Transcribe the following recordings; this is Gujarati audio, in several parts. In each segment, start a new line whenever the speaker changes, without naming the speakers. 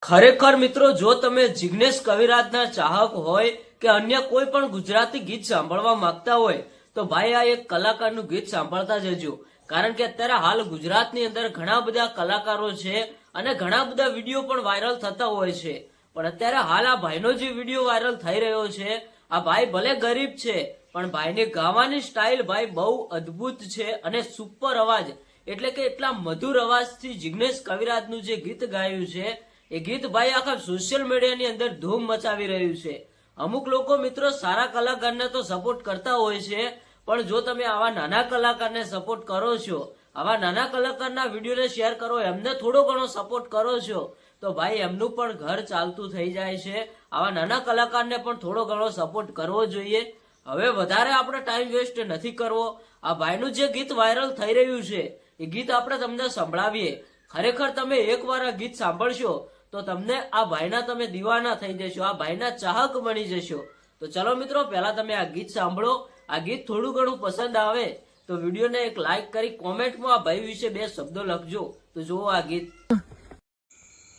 ખરેખર મિત્રો, જો તમે જિગ્નેશ કવિરાજના ચાહક હોય કે અન્ય કોઈ પણ ગુજરાતી ગીત સાંભળવા માંગતા હોય તો ભાઈ આ એક કલાકારનું ગીત સાંભળતા જજો. કારણ કે અત્યારે હાલ ગુજરાતની અંદર ઘણા બધા કલાકારો છે અને ઘણા બધા વિડીયો પણ વાયરલ થતા હોય છે. પણ અત્યારે હાલ આ ભાઈનો જે વિડીયો વાયરલ થઈ રહ્યો છે, આ ભાઈ ભલે ગરીબ છે પણ ભાઈની ગાવાની સ્ટાઇલ ભાઈ બહુ અદ્ભુત છે અને સુપર અવાજ એટલે કે એટલા મધુર અવાજથી જિગ્નેશ કવિરાજનું જે ગીત ગાયું છે એ ગીત ભાઈ આખા સોશિયલ મીડિયાની અંદર ધૂમ મચાવી રહ્યું છે. અમુક લોકો મિત્રો સારા કલાકારને તો સપોર્ટ કરતા હોય છે, પણ જો તમે આવા નાના કલાકારને સપોર્ટ કરો છો, આવા નાના કલાકારના વિડીયોને શેર કરો, એમને થોડો ઘણો સપોર્ટ કરો છો તો ભાઈ એમનું પણ ઘર ચાલતું થઈ જાય છે. આવા નાના કલાકારને પણ થોડો ઘણો સપોર્ટ કરવો જોઈએ. હવે વધારે આપણે ટાઈમ વેસ્ટ નથી કરવો. આ ભાઈનું જે ગીત વાયરલ થઈ રહ્યું છે એ ગીત આપણે તમને સંભળાવીએ. ખરેખર તમે એકવાર આ ગીત સાંભળશો તો તમને આ ભાઈના તમે દીવાના થઈ જશો, આ ભાઈના ચાહક બની જશો. તો ચલો મિત્રો, પહેલા તમે આ ગીત સાંભળો. આ ગીત થોડું ઘણું પસંદ આવે તો વિડીયોને એક લાઈક કરી કોમેન્ટમાં આ ભાઈ વિશે 2 શબ્દો લખજો. તો જુઓ આ ગીત.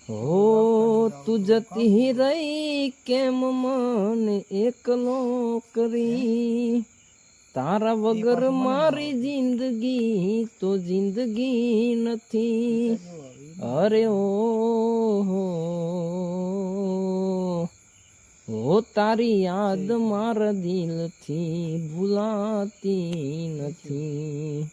હો તું જતી રહી કેમ મને એકલો કરી, તારા વગર મારી જિંદગી તો જિંદગી નથી. અરે ઓ તારી યાદ મારા દિલથી ભૂલાતી નથી.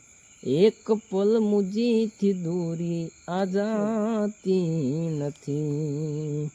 એક પલ મુજીથી દૂરી આ જાતી નથી.